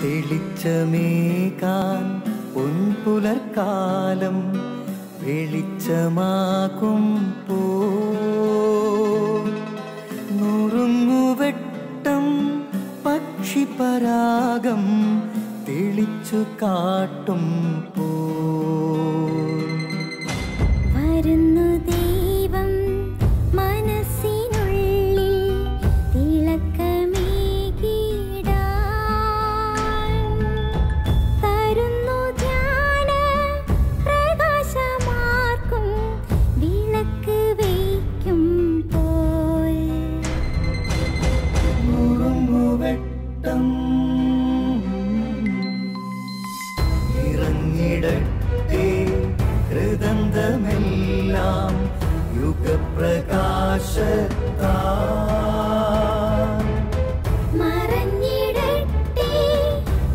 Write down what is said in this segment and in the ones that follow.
തെളിച്ചമേകാൻ പൊൻപുലർക്കാലം വെളിച്ചമാകുമ്പോൾ നുറുങ്ങുവെട്ടം പക്ഷിപരാഗം തെളിച്ചു കാട്ടും വരുന്നു ദൈവം മനസ്സിനുള്ളിൽ തിളക്കമേകിടാൻ തരുന്നു ധ്യാന പ്രകാശമാർക്കും വിളക്ക് വയ്ക്കും പോൽ നുറുങ്ങുവെട്ടം ഇറങ്ങിടട്ടെ ഹൃദന്തമെല്ലാം യുഗപ്രകാശത്താൽ മറഞ്ഞിടട്ടെ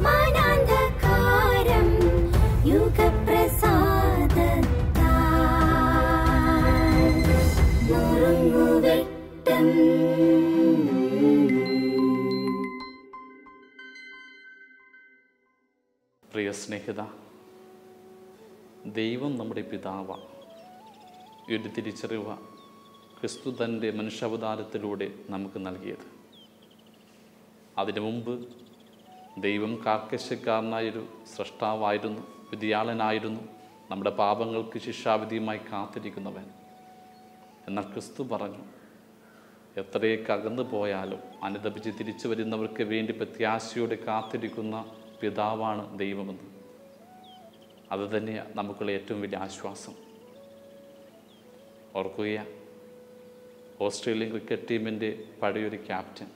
മനാന്ധകാരം യുഗപ്രസാദത്താൽ നുറുങ്ങുവെട്ടം. പ്രിയ സ്നേഹിത, ദൈവം നമ്മുടെ പിതാവാണ്. ഈ ഒരു തിരിച്ചറിവ് ക്രിസ്തു തൻ്റെ മനുഷ്യാവതാരത്തിലൂടെ നമുക്ക് നൽകിയത്. അതിനു മുമ്പ് ദൈവം കാർക്കശ്യക്കാരനായൊരു സ്രഷ്ടാവായിരുന്നു, വിധിയാളനായിരുന്നു, നമ്മുടെ പാപങ്ങൾക്ക് ശിക്ഷാവിധിയുമായി കാത്തിരിക്കുന്നവൻ. എന്നാൽ ക്രിസ്തു പറഞ്ഞു, എത്രയൊക്കെ അകന്നു പോയാലും അനുതപിച്ച് തിരിച്ചു വരുന്നവർക്ക് വേണ്ടി പ്രത്യാശയോടെ കാത്തിരിക്കുന്ന പിതാവാണ് ദൈവമെന്ന്. അതുതന്നെയാണ് നമുക്കുള്ള ഏറ്റവും വലിയ ആശ്വാസം. ഓർക്കുക, ഓസ്ട്രേലിയൻ ക്രിക്കറ്റ് ടീമിൻ്റെ പഴയൊരു ക്യാപ്റ്റൻ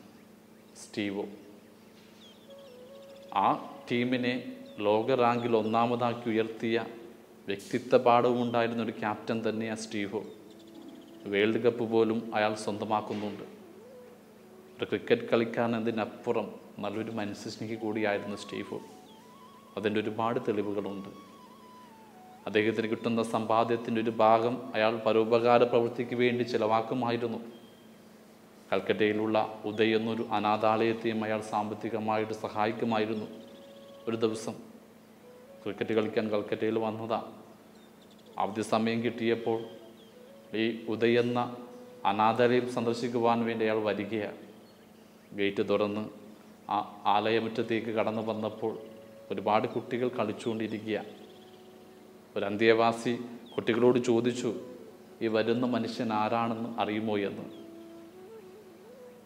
സ്റ്റീവോ, ആ ടീമിനെ ലോക റാങ്കിൽ ഒന്നാമതാക്കി ഉയർത്തിയ വ്യക്തിത്വ പാഠവും ഉണ്ടായിരുന്ന ഒരു ക്യാപ്റ്റൻ തന്നെയാണ് സ്റ്റീവോ. വേൾഡ് കപ്പ് പോലും അയാൾ സ്വന്തമാക്കുന്നുണ്ട്. ഒരു ക്രിക്കറ്റ് കളിക്കാൻ എന്നതിനപ്പുറം നല്ലൊരു മനുഷ്യസ്നേഹി കൂടിയായിരുന്നു സ്റ്റീവോ. അതിൻ്റെ ഒരുപാട് തെളിവുകളുണ്ട്. അദ്ദേഹത്തിന് കിട്ടുന്ന സമ്പാദ്യത്തിൻ്റെ ഒരു ഭാഗം അയാൾ പരോപകാര പ്രവൃത്തിക്ക് വേണ്ടി ചിലവാക്കുമായിരുന്നു. കൽക്കറ്റയിലുള്ള ഉദയ് എന്നൊരു അനാഥാലയത്തെയും അയാൾ സാമ്പത്തികമായിട്ട് സഹായിക്കുമായിരുന്നു. ഒരു ദിവസം ക്രിക്കറ്റ് കളിക്കാൻ കൽക്കറ്റയിൽ വന്നതാണ്. അവധി സമയം കിട്ടിയപ്പോൾ ഈ ഉദയ് എന്ന അനാഥാലയം സന്ദർശിക്കുവാൻ വേണ്ടി അയാൾ വരികയാണ്. ഗേറ്റ് തുറന്ന് ആ ആലയമുറ്റത്തേക്ക് കടന്നു വന്നപ്പോൾ ഒരുപാട് കുട്ടികൾ കളിച്ചുകൊണ്ടിരിക്കുക. ഒരു അന്തേവാസി കുട്ടികളോട് ചോദിച്ചു, ഈ വരുന്ന മനുഷ്യൻ ആരാണെന്ന് അറിയുമോ എന്ന്.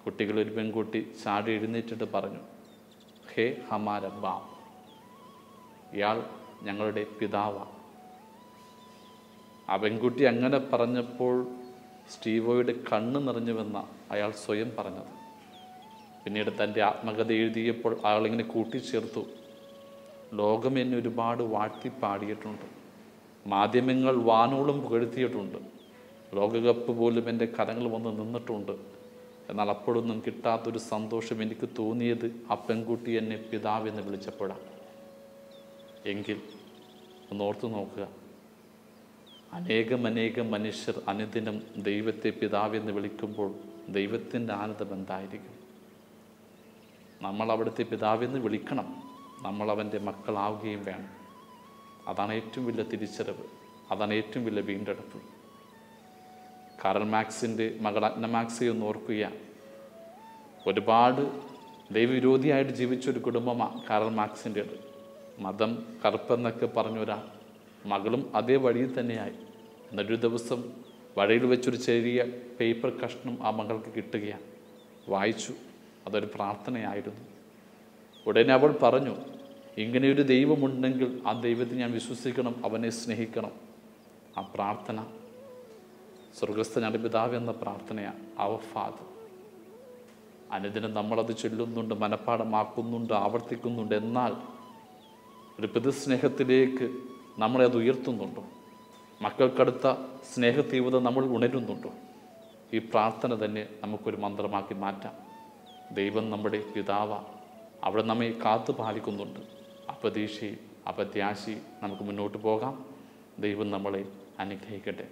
കുട്ടികളൊരു പെൺകുട്ടി ചാടി എഴുന്നേറ്റിട്ട് പറഞ്ഞു, ഹേ ഹമാര ബാപ്പ്, ഇയാൾ ഞങ്ങളുടെ പിതാവാണ്. ആ പെൺകുട്ടി അങ്ങനെ പറഞ്ഞപ്പോൾ സ്റ്റീവോയുടെ കണ്ണ് നിറഞ്ഞുവെന്ന അയാൾ സ്വയം പറഞ്ഞത്. പിന്നീട് തൻ്റെ ആത്മകഥ എഴുതിയപ്പോൾ അയാളിങ്ങനെ കൂട്ടിച്ചേർത്തു, ലോകം എന്നെ ഒരുപാട് വാഴ്ത്തി പാടിയിട്ടുണ്ട്, മാധ്യമങ്ങൾ വാനോളം പുകഴ്ത്തിയിട്ടുണ്ട്, ലോകകപ്പ് പോലും എൻ്റെ കരങ്ങൾ വന്ന് നിന്നിട്ടുണ്ട്. എന്നാൽ അപ്പോഴൊന്നും കിട്ടാത്തൊരു സന്തോഷം എനിക്ക് തോന്നിയത് ആ പെൺകുട്ടി എന്നെ പിതാവെന്ന് വിളിച്ചപ്പോഴാണ്. എങ്കിൽ ഒന്നോർത്ത് നോക്കുക, അനേകം മനുഷ്യർ അനുദിനം ദൈവത്തെ പിതാവെന്ന് വിളിക്കുമ്പോൾ ദൈവത്തിൻ്റെ ആനന്ദം എന്തായിരിക്കും? നമ്മൾ അവിടുത്തെ പിതാവെന്ന് വിളിക്കണം, നമ്മൾ അവൻ്റെ മക്കളാവുകയും വേണം. അതാണ് ഏറ്റവും വലിയ തിരിച്ചറിവ്, അതാണ് ഏറ്റവും വലിയ വീണ്ടെടുപ്പ്. കാറൽ മാക്സിൻ്റെ മകൾ അന്ന മാക്സിയെ ഒന്ന് ഓർക്കുക. ഒരുപാട് ദൈവവിരോധിയായിട്ട് ജീവിച്ചൊരു കുടുംബമാണ് കാറൽ മാക്സിൻ്റേത്. മതം കറുപ്പെന്നൊക്കെ പറഞ്ഞൊരാൾ, മകളും അതേ വഴിയിൽ തന്നെയായി. എന്നൊരു ദിവസം വഴിയിൽ വെച്ചൊരു ചെറിയ പേപ്പർ കഷ്ണം ആ മകൾക്ക് കിട്ടുകയാണ്. വായിച്ചു, അതൊരു പ്രാർത്ഥനയായിരുന്നു. ഉടനെ അവൾ പറഞ്ഞു, ഇങ്ങനെയൊരു ദൈവമുണ്ടെങ്കിൽ ആ ദൈവത്തെ ഞാൻ വിശ്വസിക്കണം, അവനെ സ്നേഹിക്കണം. ആ പ്രാർത്ഥന സ്വർഗസ്ഥ ഞങ്ങളുടെ പിതാവ് എന്ന പ്രാർത്ഥനയാണ്, അവർ ഫാദർ. അനുദിനം നമ്മളത് ചൊല്ലുന്നുണ്ട്, മനഃപ്പാഠമാക്കുന്നുണ്ട്, ആവർത്തിക്കുന്നുണ്ട്. എന്നാൽ ഒരു പിതൃസ്നേഹത്തിലേക്ക് നമ്മളെ അത് ഉയർത്തുന്നുണ്ടോ? മക്കൾക്കടുത്ത സ്നേഹതീവ്രത നമ്മൾ ഉണരുന്നുണ്ടോ? ഈ പ്രാർത്ഥന തന്നെ നമുക്കൊരു മന്ത്രമാക്കി മാറ്റാം. ദൈവം നമ്മുടെ പിതാവാ, അവിടെ നമ്മെ കാത്തു പാലിക്കുന്നുണ്ട്. അപ്രതീക്ഷയിൽ അപ്രത്യാശയിൽ നമുക്ക് മുന്നോട്ട് പോകാം. ദൈവം നമ്മളെ അനുഗ്രഹിക്കട്ടെ.